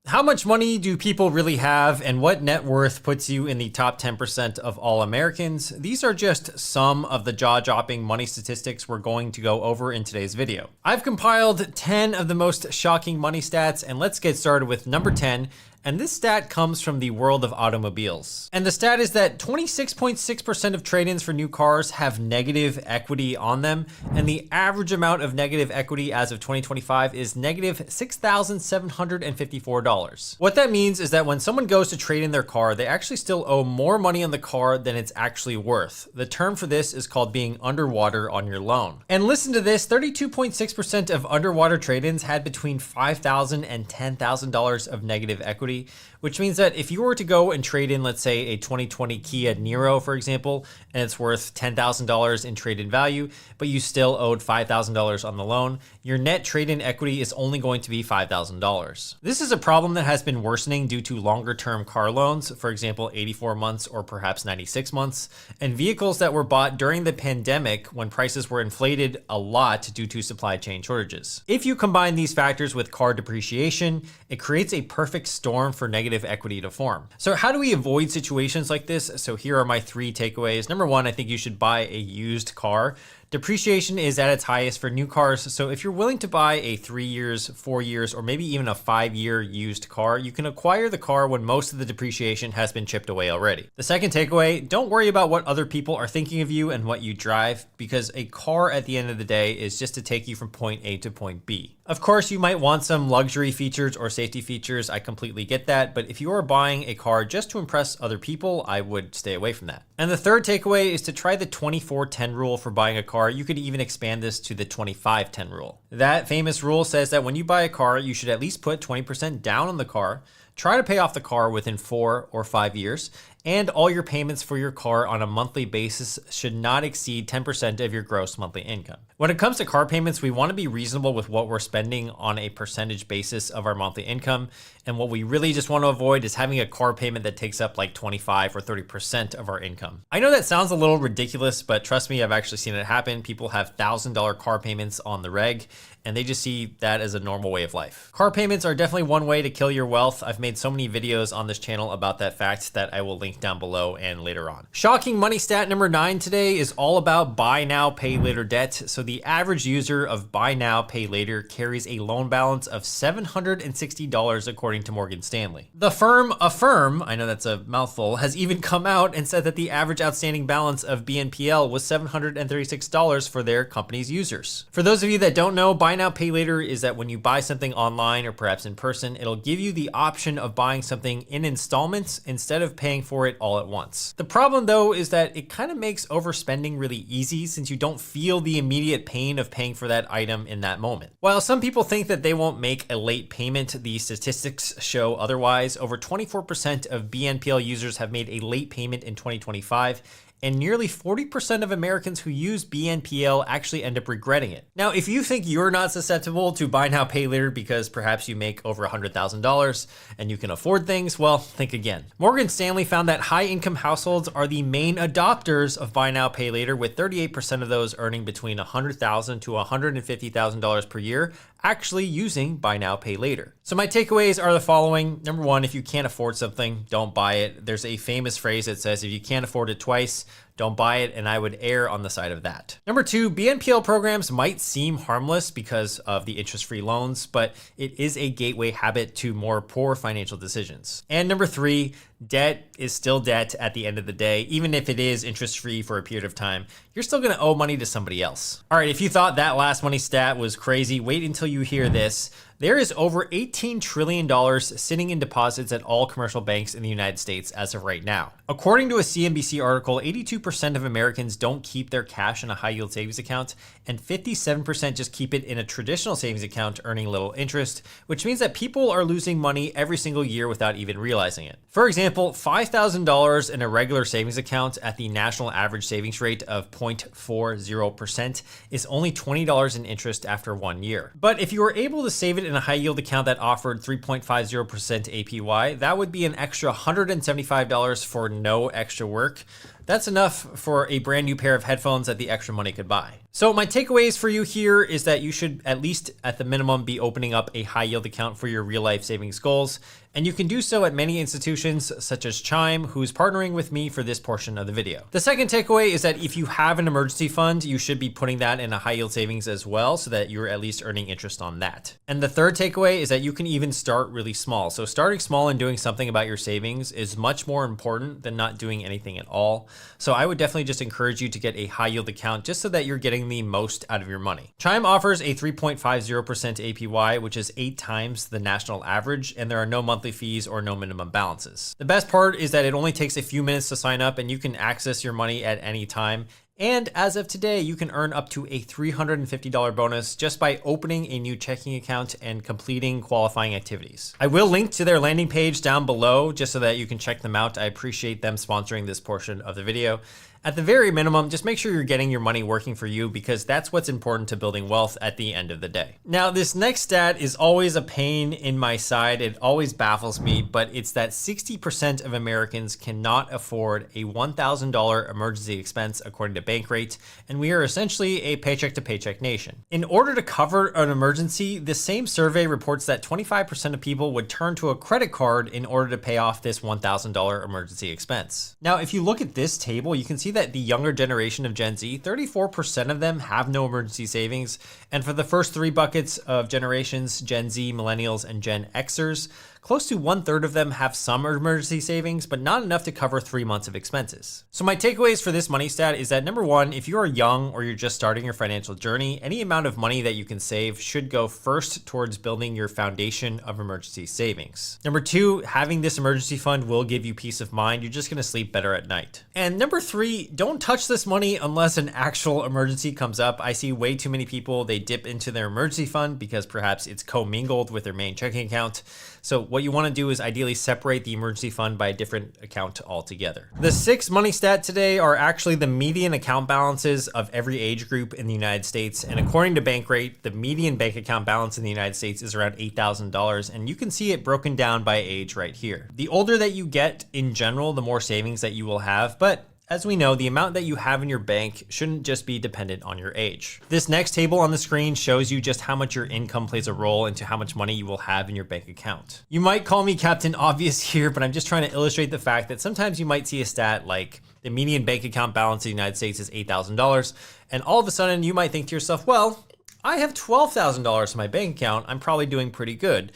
How much money do people really have, and what net worth puts you in the top 10% of all Americans? These are just some of the jaw-dropping money statistics we're going to go over in today's video. I've compiled 10 of the most shocking money stats, and let's get started with number 10. And this stat comes from the world of automobiles. And the stat is that 26.6% of trade-ins for new cars have negative equity on them. And the average amount of negative equity as of 2025 is negative $6,754. What that means is that when someone goes to trade in their car, they actually still owe more money on the car than it's actually worth. The term for this is called being underwater on your loan. And listen to this, 32.6% of underwater trade-ins had between $5,000 and $10,000 of negative equity, which means that if you were to go and trade in, let's say, a 2020 Kia Niro, for example, and it's worth $10,000 in trade-in value, but you still owed $5,000 on the loan, your net trade-in equity is only going to be $5,000. This is a problem that has been worsening due to longer-term car loans, for example, 84 months or perhaps 96 months, and vehicles that were bought during the pandemic when prices were inflated a lot due to supply chain shortages. If you combine these factors with car depreciation, it creates a perfect storm for negative equity to form. So how do we avoid situations like this? So here are my 3 takeaways. Number 1, I think you should buy a used car. Depreciation is at its highest for new cars, so if you're willing to buy a 3 years, 4 years, or maybe even a 5-year used car, you can acquire the car when most of the depreciation has been chipped away already. The second takeaway, don't worry about what other people are thinking of you and what you drive, because a car at the end of the day is just to take you from point A to point B. Of course, you might want some luxury features or safety features, I completely get that, but if you are buying a car just to impress other people, I would stay away from that. And the third takeaway is to try the 24-10 rule for buying a car. You could even expand this to the 25-10 rule. That famous rule says that when you buy a car, you should at least put 20% down on the car, try to pay off the car within 4 or 5 years, and all your payments for your car on a monthly basis should not exceed 10% of your gross monthly income. When it comes to car payments, we want to be reasonable with what we're spending on a percentage basis of our monthly income. And what we really just want to avoid is having a car payment that takes up like 25 or 30% of our income. I know that sounds a little ridiculous, but trust me, I've actually seen it happen. People have $1,000 car payments on the reg, and they just see that as a normal way of life. Car payments are definitely one way to kill your wealth. I've made so many videos on this channel about that fact that I will link down below and later on. Shocking money stat number 9 today is all about buy now, pay later debt. So the average user of buy now, pay later carries a loan balance of $760 according to Morgan Stanley. The firm Affirm, I know that's a mouthful, has even come out and said that the average outstanding balance of BNPL was $736 for their company's users. For those of you that don't know, buy now, pay later is that when you buy something online or perhaps in person, it'll give you the option of buying something in installments instead of paying for it all at once. The problem though is that it kind of makes overspending really easy since you don't feel the immediate pain of paying for that item in that moment. While some people think that they won't make a late payment, the statistics show otherwise. Over 24% of BNPL users have made a late payment in 2025. And nearly 40% of Americans who use BNPL actually end up regretting it. Now, if you think you're not susceptible to buy now, pay later because perhaps you make over $100,000 and you can afford things, well, think again. Morgan Stanley found that high-income households are the main adopters of buy now, pay later, with 38% of those earning between $100,000 to $150,000 per year actually using buy now, pay later. So my takeaways are the following. Number 1, if you can't afford something, don't buy it. There's a famous phrase that says, if you can't afford it twice, don't buy it, and I would err on the side of that. Number 2, BNPL programs might seem harmless because of the interest-free loans, but it is a gateway habit to more poor financial decisions. And number 3, debt is still debt at the end of the day. Even if it is interest-free for a period of time, you're still gonna owe money to somebody else. All right, if you thought that last money stat was crazy, wait until you hear this. There is over $18 trillion sitting in deposits at all commercial banks in the United States as of right now. According to a CNBC article, 82% of Americans don't keep their cash in a high yield savings account, and 57% just keep it in a traditional savings account earning little interest, which means that people are losing money every single year without even realizing it. For example, $5,000 in a regular savings account at the national average savings rate of 0.40% is only $20 in interest after 1 year. But if you were able to save it in a high yield account that offered 3.50% APY, that would be an extra $175 for no extra work. That's enough for a brand new pair of headphones that the extra money could buy. So my takeaways for you here is that you should at least at the minimum be opening up a high yield account for your real life savings goals. And you can do so at many institutions such as Chime, who's partnering with me for this portion of the video. The second takeaway is that if you have an emergency fund, you should be putting that in a high yield savings as well, so that you're at least earning interest on that. And the third takeaway is that you can even start really small. So starting small and doing something about your savings is much more important than not doing anything at all. So I would definitely just encourage you to get a high yield account just so that you're getting the most out of your money. Chime offers a 3.50% APY, which is 8 times the national average, and there are no monthly fees or no minimum balances. The best part is that it only takes a few minutes to sign up and you can access your money at any time. And as of today, you can earn up to a $350 bonus just by opening a new checking account and completing qualifying activities. I will link to their landing page down below just so that you can check them out. I appreciate them sponsoring this portion of the video. At the very minimum, just make sure you're getting your money working for you, because that's what's important to building wealth at the end of the day. Now, this next stat is always a pain in my side. It always baffles me, but it's that 60% of Americans cannot afford a $1,000 emergency expense according to Bankrate, and we are essentially a paycheck to paycheck nation. In order to cover an emergency, the same survey reports that 25% of people would turn to a credit card in order to pay off this $1,000 emergency expense. Now, if you look at this table, you can see that the younger generation of Gen Z, 34% of them have no emergency savings. And for the first 3 buckets of generations, Gen Z, Millennials, and Gen Xers, close to 1/3 of them have some emergency savings, but not enough to cover 3 months of expenses. So my takeaways for this money stat is that number 1, if you are young or you're just starting your financial journey, any amount of money that you can save should go first towards building your foundation of emergency savings. Number 2, having this emergency fund will give you peace of mind. You're just gonna sleep better at night. And number 3, don't touch this money unless an actual emergency comes up. I see way too many people, they dip into their emergency fund because perhaps it's commingled with their main checking account. So what you want to do is ideally separate the emergency fund by a different account altogether. The 6 money stat today are actually the median account balances of every age group in the United States. And according to Bankrate, the median bank account balance in the United States is around $8,000. And you can see it broken down by age right here. The older that you get in general, the more savings that you will have. But as we know, the amount that you have in your bank shouldn't just be dependent on your age. This next table on the screen shows you just how much your income plays a role into how much money you will have in your bank account. You might call me Captain Obvious here, but I'm just trying to illustrate the fact that sometimes you might see a stat like the median bank account balance in the United States is $8,000, and all of a sudden you might think to yourself, well, I have $12,000 in my bank account, I'm probably doing pretty good.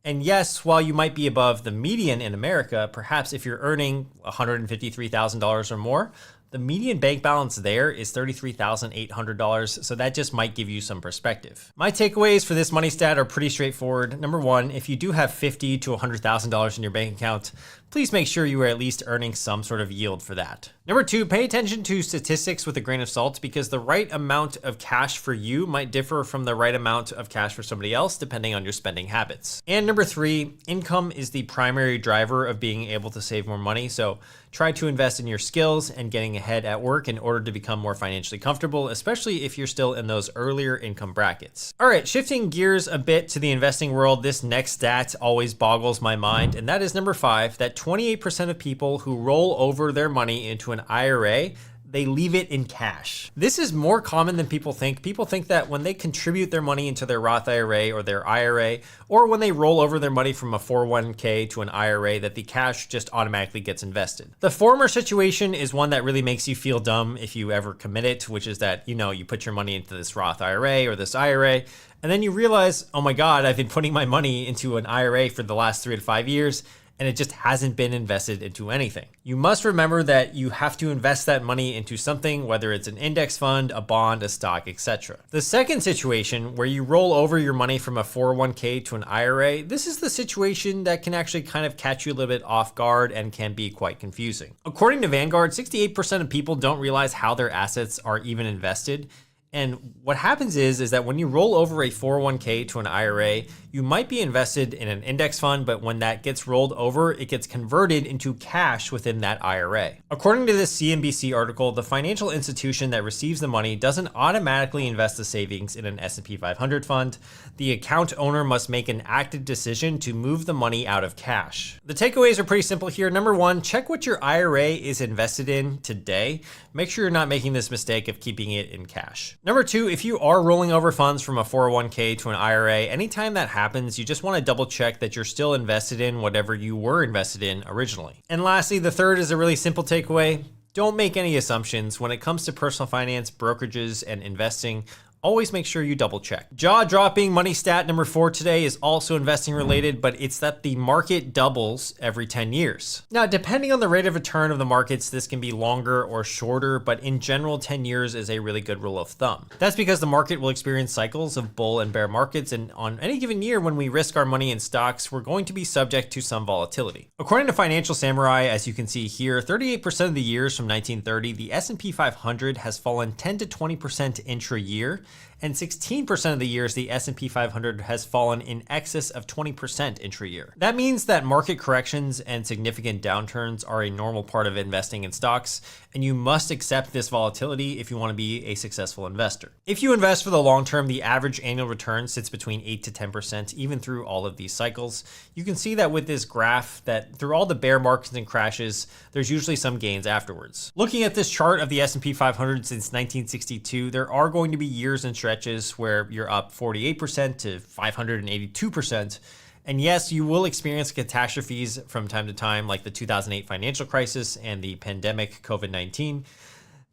And yes, while you might be above the median in America, perhaps if you're earning $153,000 or more, the median bank balance there is $33,800, so that just might give you some perspective. My takeaways for this money stat are pretty straightforward. Number 1, if you do have $50,000 to $100,000 in your bank account, please make sure you are at least earning some sort of yield for that. Number 2, pay attention to statistics with a grain of salt, because the right amount of cash for you might differ from the right amount of cash for somebody else, depending on your spending habits. And number 3, income is the primary driver of being able to save more money. So try to invest in your skills and getting ahead at work in order to become more financially comfortable, especially if you're still in those earlier income brackets. All right, shifting gears a bit to the investing world, this next stat always boggles my mind, and that is number 5, that 28% of people who roll over their money into an IRA, they leave it in cash. This is more common than people think. People think that when they contribute their money into their Roth IRA or their IRA, or when they roll over their money from a 401k to an IRA, that the cash just automatically gets invested. The former situation is one that really makes you feel dumb if you ever commit it, which is that, you put your money into this Roth IRA or this IRA, and then you realize, oh my God, I've been putting my money into an IRA for the last 3 to 5 years, and it just hasn't been invested into anything. You must remember that you have to invest that money into something, whether it's an index fund, a bond, a stock, etc. The second situation, where you roll over your money from a 401k to an IRA, this is the situation that can actually kind of catch you a little bit off guard and can be quite confusing. According to Vanguard, 68% of people don't realize how their assets are even invested. And what happens is that when you roll over a 401k to an IRA, you might be invested in an index fund, but when that gets rolled over, it gets converted into cash within that IRA. According to this CNBC article, the financial institution that receives the money doesn't automatically invest the savings in an S&P 500 fund. The account owner must make an active decision to move the money out of cash. The takeaways are pretty simple here. Number one, check what your IRA is invested in today. Make sure you're not making this mistake of keeping it in cash. Number two, if you are rolling over funds from a 401k to an IRA, anytime that happens, you just want to double check that you're still invested in whatever you were invested in originally. And lastly, the third is a really simple takeaway. Don't make any assumptions when it comes to personal finance, brokerages, and investing. Always make sure you double check. Jaw-dropping money stat number 4 today is also investing related, but it's that the market doubles every 10 years. Now, depending on the rate of return of the markets, this can be longer or shorter, but in general, 10 years is a really good rule of thumb. That's because the market will experience cycles of bull and bear markets, and on any given year when we risk our money in stocks, we're going to be subject to some volatility. According to Financial Samurai, as you can see here, 38% of the years from 1930, the S&P 500 has fallen 10 to 20% intra-year, and 16% of the years the S&P 500 has fallen in excess of 20% intra-year. That means that market corrections and significant downturns are a normal part of investing in stocks, and you must accept this volatility if you want to be a successful investor. If you invest for the long term, the average annual return sits between 8 to 10% even through all of these cycles. You can see that with this graph that through all the bear markets and crashes, there's usually some gains afterwards. Looking at this chart of the S&P 500 since 1962, there are going to be years and stretches where you're up 48% to 582%. And yes, you will experience catastrophes from time to time, like the 2008 financial crisis and the pandemic COVID-19.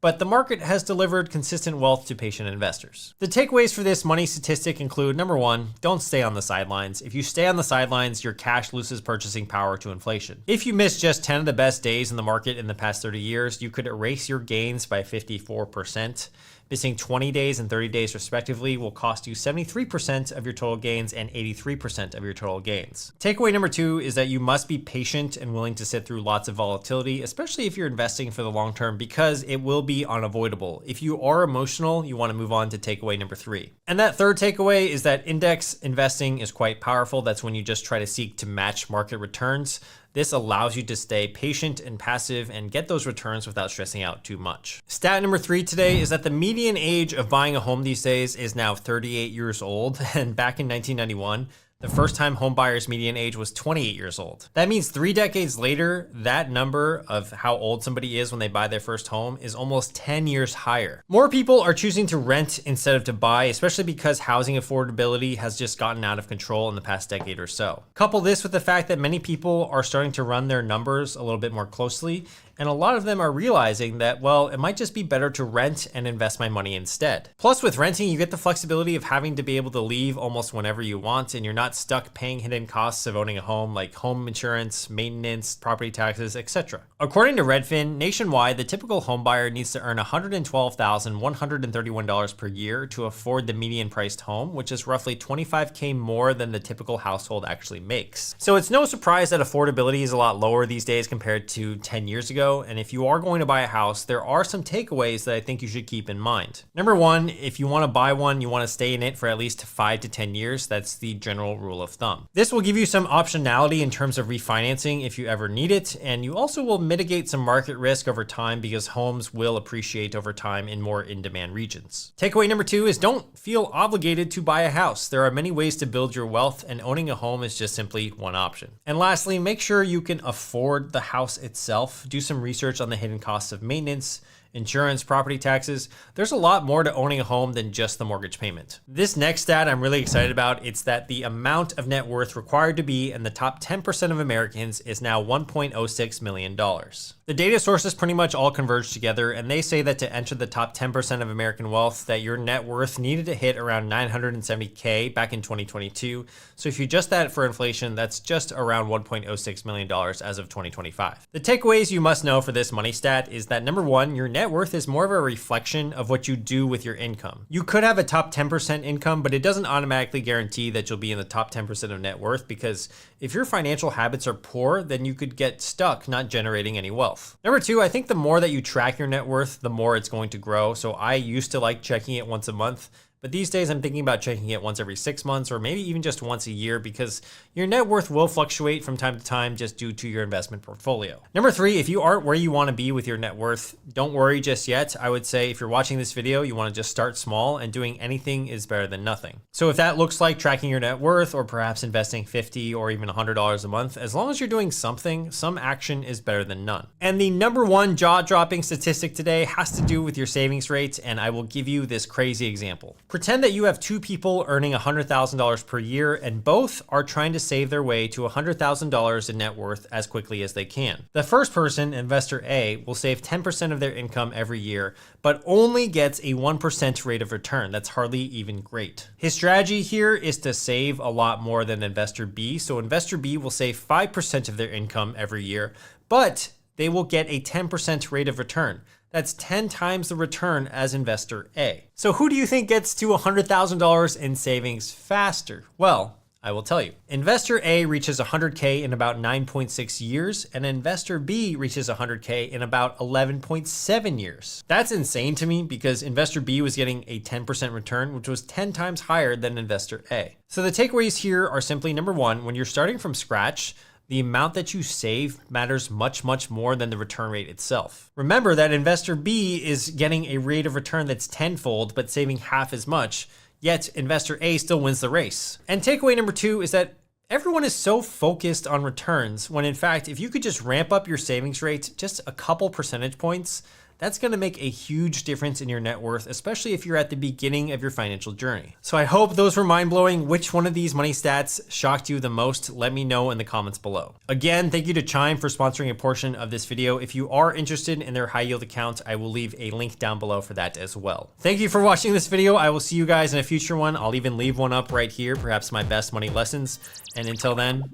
But the market has delivered consistent wealth to patient investors. The takeaways for this money statistic include, number one, don't stay on the sidelines. If you stay on the sidelines, your cash loses purchasing power to inflation. If you miss just 10 of the best days in the market in the past 30 years, you could erase your gains by 54%. Missing 20 days and 30 days respectively will cost you 73% of your total gains and 83% of your total gains. Takeaway number 2 is that you must be patient and willing to sit through lots of volatility, especially if you're investing for the long term, because it will be unavoidable. If you are emotional, you want to move on to takeaway number 3. And that third takeaway is that index investing is quite powerful. That's when you just try to seek to match market returns. This allows you to stay patient and passive and get those returns without stressing out too much. Stat number 3 today is that the median age of buying a home these days is now 38 years old. And back in 1991, the first time home buyers' median age was 28 years old. That means 3 decades later, that number of how old somebody is when they buy their first home is almost 10 years higher. More people are choosing to rent instead of to buy, especially because housing affordability has just gotten out of control in the past decade or so. Couple this with the fact that many people are starting to run their numbers a little bit more closely, and a lot of them are realizing that, well, it might just be better to rent and invest my money instead. Plus, with renting, you get the flexibility of having to be able to leave almost whenever you want, and you're not stuck paying hidden costs of owning a home like home insurance, maintenance, property taxes, etc. According to Redfin, nationwide, the typical home buyer needs to earn $112,131 per year to afford the median priced home, which is roughly $25K more than the typical household actually makes. So it's no surprise that affordability is a lot lower these days compared to 10 years ago. And if you are going to buy a house, there are some takeaways that I think you should keep in mind. Number 1, if you want to buy one, you want to stay in it for at least 5 to 10 years. That's the general rule of thumb. This will give you some optionality in terms of refinancing if you ever need it. And you also will mitigate some market risk over time because homes will appreciate over time in more in-demand regions. Takeaway number 2 is don't feel obligated to buy a house. There are many ways to build your wealth, and owning a home is just simply one option. And lastly, make sure you can afford the house itself. Do some research on the hidden costs of maintenance, insurance, property taxes. There's a lot more to owning a home than just the mortgage payment. This next stat I'm really excited about. It's that the amount of net worth required to be in the top 10% of Americans is now $1.06 million. The data sources pretty much all converge together, and they say that to enter the top 10% of American wealth, that your net worth needed to hit around $970K back in 2022. So if you adjust that for inflation, that's just around $1.06 million as of 2025. The takeaways you must know for this money stat is that number 1, your net net worth is more of a reflection of what you do with your income. You could have a top 10% income, but it doesn't automatically guarantee that you'll be in the top 10% of net worth, because if your financial habits are poor, then you could get stuck not generating any wealth. Number two, I think the more that you track your net worth, the more it's going to grow. So I used to like checking it once a month, but these days I'm thinking about checking it once every 6 months, or maybe even just once a year, because your net worth will fluctuate from time to time just due to your investment portfolio. Number three, if you aren't where you want to be with your net worth, don't worry just yet. I would say if you're watching this video, you want to just start small, and doing anything is better than nothing. So if that looks like tracking your net worth, or perhaps investing $50 or even $100 a month, as long as you're doing something, some action is better than none. And the number one jaw-dropping statistic today has to do with your savings rates, and I will give you this crazy example. Pretend that you have two people earning $100,000 per year, and both are trying to save their way to $100,000 in net worth as quickly as they can. The first person, investor A, will save 10% of their income every year, but only gets a 1% rate of return. That's hardly even great. His strategy here is to save a lot more than investor B. So investor B will save 5% of their income every year, but they will get a 10% rate of return. That's 10 times the return as investor A. So who do you think gets to $100,000 in savings faster? Well, I will tell you. Investor A reaches 100K in about 9.6 years, and investor B reaches 100K in about 11.7 years. That's insane to me, because investor B was getting a 10% return, which was 10 times higher than investor A. So the takeaways here are simply, number one, when you're starting from scratch, the amount that you save matters much, much more than the return rate itself. Remember that investor B is getting a rate of return that's tenfold, but saving half as much, yet investor A still wins the race. And takeaway number two is that everyone is so focused on returns, when in fact, if you could just ramp up your savings rate just a couple percentage points, that's gonna make a huge difference in your net worth, especially if you're at the beginning of your financial journey. So I hope those were mind-blowing. Which one of these money stats shocked you the most? Let me know in the comments below. Again, thank you to Chime for sponsoring a portion of this video. If you are interested in their high yield account, I will leave a link down below for that as well. Thank you for watching this video. I will see you guys in a future one. I'll even leave one up right here, perhaps my best money lessons. And until then,